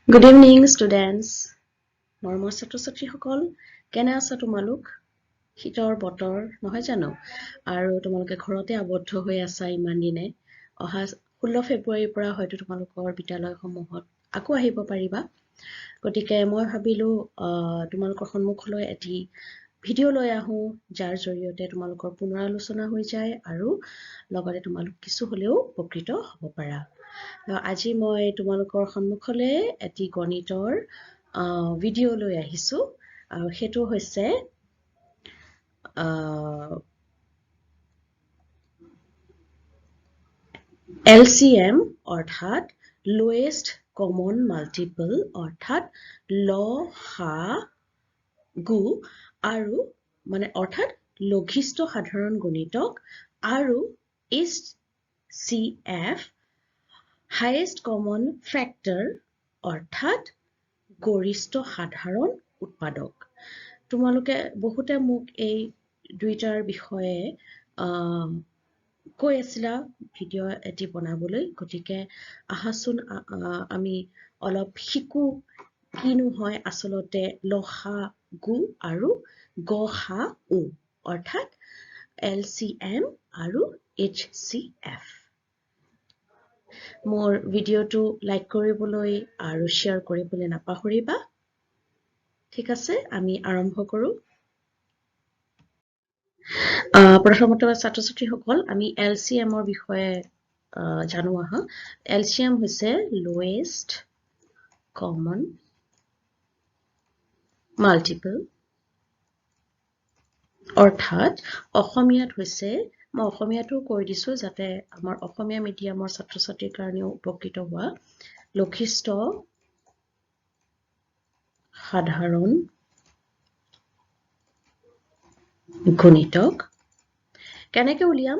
Good evening, students. মৰমৰ ছাত্ৰ-ছাত্ৰীসকল কেনে আছা তোমালোক? শীতৰ বতৰ নহয় জানো? আৰু তোমালোকে ঘৰতে আবদ্ধ হৈ আছা ইমান দিনে। অহা 16 ফেব্ৰুৱাৰীৰ পৰা হয়তো তোমালোকৰ বিদ্যালয়সমূহত আকৌ আহিব পাৰিবা। গতিকে মই ভাবিলো তোমালোকৰ সন্মুখলৈ এটি ভিডিঅ' লৈ আহোঁ যাৰ জৰিয়তে তোমালোকৰ পুনৰালোচনা হৈ যায় আৰু লগতে তোমালোক কিছু হ'লেও উপকৃত হ'ব পাৰা। আজি মই তোমালোকৰ সন্মুখলৈ এটি গণিতৰ ভিডিঅ' লৈ আহিছোঁ আৰু সেইটো হৈছে LCM অৰ্থাৎ লোৱেষ্ট কমন মাল্টিপল অৰ্থাৎ লসাগু আৰু মানে অৰ্থাৎ লঘিষ্ঠ সাধাৰণ গুণিতক আৰু HCF হাইয়েষ্ট কমন ফেক্টৰ অৰ্থাৎ গৰিষ্ঠ সাধাৰণ উৎপাদক। তোমালোকে বহুতে মোক এই দুইটাৰ বিষয়ে কৈ আছিলা ভিডিঅ' এটি বনাবলৈ, গতিকে আহাচোন আমি অলপ শিকো কিনো হয় আচলতে লসাগু আৰু গসাউ অৰ্থাৎ LCM আৰু HCF। মোৰ ভিডিঅ'টো লাইক কৰিবলৈ আৰু শ্বেয়াৰ কৰিবলৈ নাপাহৰিবা। ঠিক আছে, আমি আৰম্ভ কৰোঁ। প্ৰথমতে ছাত্ৰ-ছাত্ৰীসকল আমি LCMৰ বিষয়ে জানো আহা। LCM হৈছে লোৱেষ্ট কমন মাল্টিপল অৰ্থাৎ অসমীয়াত হৈছে, মই অসমীয়াটো কৈ দিছোঁ যাতে আমাৰ অসমীয়া মিডিয়ামৰ ছাত্ৰ-ছাত্ৰীৰ কাৰণেও উপকৃত হোৱা, লঘিষ্ঠ সাধাৰণ গুণিতক। কেনেকে উলিয়াম?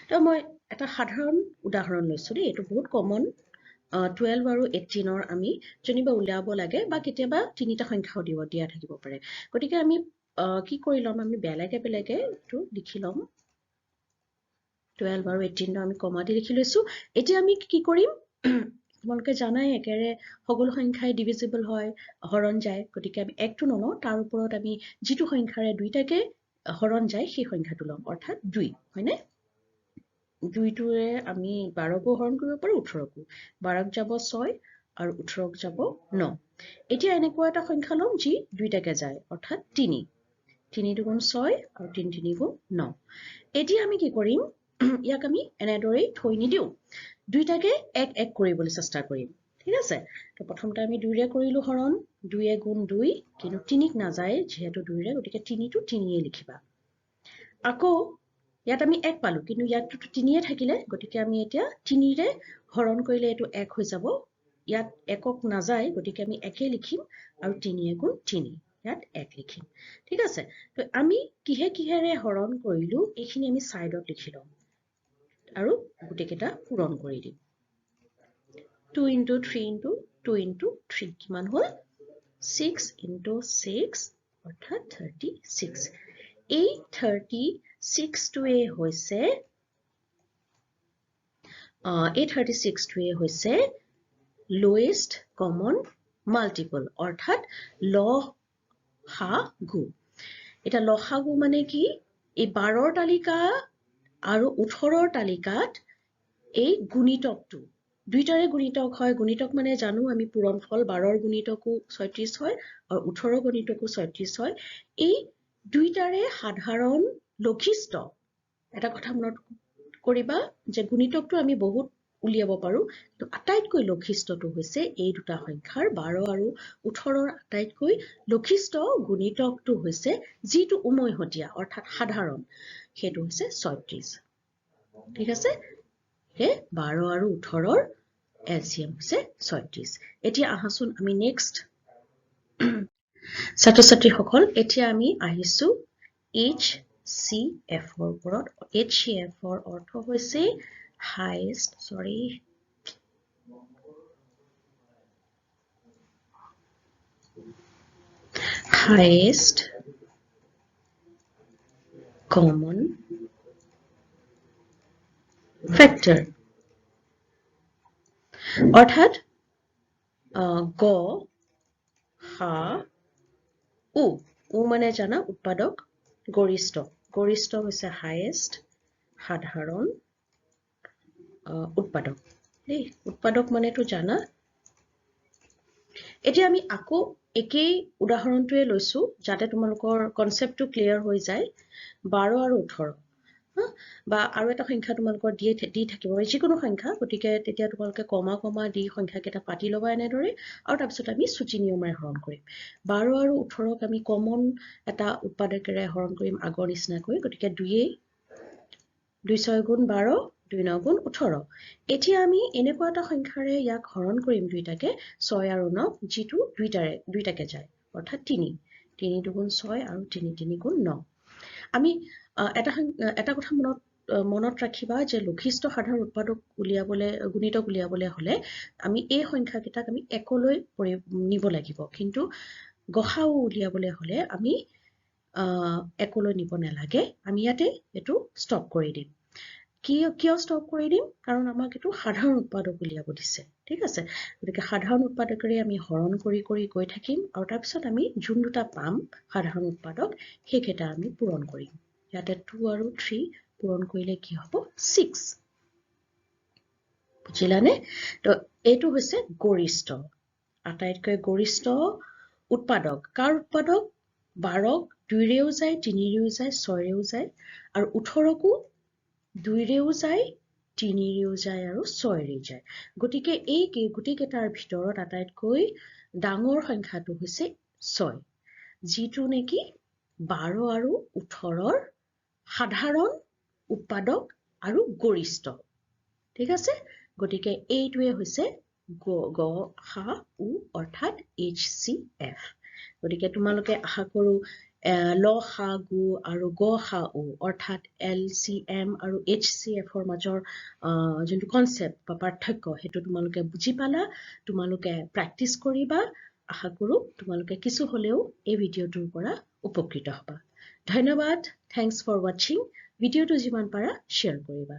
তো মই এটা সাধাৰণ উদাহৰণ লৈছোঁ দেই, এইটো বহুত কমন। 12 আৰু 18ৰ আমি যেনিবা উলিয়াব লাগে বা কেতিয়াবা তিনিটা সংখ্যাও দিয়া থাকিব পাৰে। গতিকে আমি কি কৰি ল'ম, আমি বেলেগে বেলেগে এইটো লিখি ল'ম। 12 আৰু 18 আমি কমা দি লিখি লৈছোঁ। এতিয়া আমি কি কৰিম, তোমালোকে জানাই একেৰে সকলো সংখ্যাই ডিভিজিবল হয়, হৰণ যায়। গতিকে আমি একটো নলওঁ, তাৰ ওপৰত আমি যিটো সংখ্যাৰে দুইটাকে হৰণ যায় সেই সংখ্যাটো ল'ম, অৰ্থাৎ 2, হয়নে? 2টোৰে আমি 12কো হৰণ কৰিব পাৰোঁ, 18কো। 12ক যাব 6 আৰু 18ক যাব 9। এতিয়া এনেকুৱা এটা সংখ্যা ল'ম যি দুইটাকে যায়, অৰ্থাৎ 3। 3 দুগুণ 6 আৰু 3 3 গুণ 9। এতিয়া আমি কি কৰিম, ইয়াক আমি এনেদৰেই থৈ নিদিওঁ, দুইটাকে এক এক কৰিবলৈ চেষ্টা কৰিম। ঠিক আছে, তো প্ৰথমতে আমি 2ৰে কৰিলোঁ হৰণ, 2 গুণ 2, কিন্তু 3ক নাযায় যিহেতু 2ৰে, গতিকে 3টো 3য়ে লিখিবা। আকৌ ইয়াত আমি 1 পালোঁ, কিন্তু ইয়াততো 3য়ে থাকিলে, গতিকে আমি এতিয়া 3ৰে হৰণ কৰিলে এইটো 1 হৈ যাব। ইয়াত 1ক নাযায়, গতিকে আমি 1 লিখিম আৰু 3 গুণ 3, ইয়াত 1 লিখিম। ঠিক আছে, তো আমি কিহেৰে হৰণ কৰিলোঁ এইখিনি আমি ছাইডত লিখি ল'ম আৰু গোটেইকেইটা পূৰণ কৰি দিম। 2 × 3 × 2 × 3 কিমান হ'ল? 6 × 6 অৰ্থাৎ 36। এই 36টোৱে হৈছে লোৱেষ্ট কমন মাল্টিপল অৰ্থাৎ লসাগু। এতিয়া লসাগু মানে কি, এই 12ৰ তালিকা আৰু 18ৰ তালিকাত এই গুণিতকটো, দুইটাৰে গুণিতক হয়। গুণিতক মানে জানো আমি পূৰণফল, 12ৰ গুণিতকো 36 হয় আৰু 18ৰ গুণিতকো 36 হয়। এই দুইটাৰে সাধাৰণ লঘিষ্ঠ, এটা কথা মনত কৰিবা যে গুণিতকটো আমি বহুত উলিয়াব পাৰোঁ, কিন্তু আটাইতকৈ লঘিষ্ঠটো হৈছে এই দুটা সংখ্যাৰ, 12 আৰু 18ৰ আটাইতকৈ লঘিষ্ঠ গুণিতকটো হৈছে যিটো উমৈহতীয়া অৰ্থাৎ সাধাৰণ, সেইটো হৈছে 36। ঠিক আছে, 12 আৰু 18ৰ LCM হৈছে 36। এতিয়া আহাচোন আমি নেক্সট ছাত্ৰ-ছাত্ৰীসকল, এতিয়া আমি আহিছোঁ HCFৰ ওপৰত। HCFৰ অৰ্থ হৈছে হাইয়েষ্ট কমন ফেক্টৰ, অৰ্থাৎ গ হা উ মানে জানা উৎপাদক গৰিষ্ঠ গৰিষ্ঠ হৈছে হাইয়েষ্ট সাধাৰণ উৎপাদক দেই উৎপাদক মানেতো জানা এতিয়া আমি আকৌ একেই উদাহৰণটোৱে লৈছো যাতে তোমালোকৰ কনসেপ্টটো ক্লিয়াৰ হৈ যায় 12 আৰু 18 বা আৰু এটা সংখ্যা তোমালোকৰ দি থাকিব যিকোনো সংখ্যা গতিকে তেতিয়া তোমালোকে কমা কমা দি সংখ্যাকেইটা পাতি ল'বা এনেদৰে আৰু তাৰপিছত আমি সূচী নিয়মেৰে হৰণ কৰিম 12 আৰু 18ক আমি কমন এটা উৎপাদকেৰে হৰণ কৰিম আগৰ নিচিনাকৈ গতিকে 2 6 গুণ 12 2 9 গুণ 18 এতিয়া আমি এনেকুৱা এটা সংখ্যাৰে ইয়াক হৰণ কৰিম দুইটাকে 6 আৰু 9 যিটো দুইটাকে যায় অৰ্থাৎ 3 3 দুগুণ 6 আৰু 3 3 গুণ 9 আমি এটা কথা মনত ৰাখিবা যে লঘিষ্ঠ সাধাৰণ উৎপাদক উলিয়াবলে গুণিতক উলিয়াবলে হলে আমি এই সংখ্যাকেইটাক আমি একলৈ নিব লাগিব কিন্তু গসাউ উলিয়াবলে হলে আমি একলৈ নিব নালাগে আমি ইয়াতে এটো ষ্টপ কৰি দিম কিয় ষ্টপ কৰি দিম কাৰণ আমাক এটো সাধাৰণ উৎপাদক উলিয়াব দিছে ঠিক আছে গতিকে সাধাৰণ উৎপাদকৰে আমি হৰণ কৰি গৈ থাকিম আৰু তাৰ পিছত আমি যোন দুটা পাম সাধাৰণ উৎপাদক সেইকেইটা আমি পূৰণ কৰিম ইয়াতে 2 আৰু 3 পূৰণ কৰিলে কি হ'ব 6 বুজিলানে তো এইটো হৈছে গৰিষ্ঠ আটাইতকৈ গৰিষ্ঠ উৎপাদক কাৰ উৎপাদক 12ক 2ৰেও যায় 3ৰেও যায় 6ৰেও যায় আৰু 18কো 2ৰেও যায় 3ৰেও যায় আৰু 6ৰেও যায় গতিকে এই গুটিকেইটাৰ ভিতৰত আটাইতকৈ ডাঙৰ সংখ্যাটো হৈছে 6 যিটো নেকি 12 আৰু 18ৰ সাধাৰণ উৎপাদক আৰু গৰিষ্ঠ ঠিক আছে গতিকে এইটোৱে হৈছে গ হা উ অৰ্থাৎ HCF গতিকে তোমালোকে আশা কৰো ল হা গু আৰু গ হা উ অৰ্থাৎ LCM আৰু HCF ৰ মাজৰ যোনটো কনসেপ্ট বা পাৰ্থক্য হেতু তোমালোকে বুজি পালা তোমালোকে প্ৰ্যাকটিস কৰিবা আশা কৰো তোমালোকে কিছু হলেও এই ভিডিওটোৰ পৰা উপকৃত হবা ধন্যবাদ থ্যাঙ্কস ফৰ ওয়াচিং ভিডিওটো যিমান পাৰা শেয়াৰ কৰিবা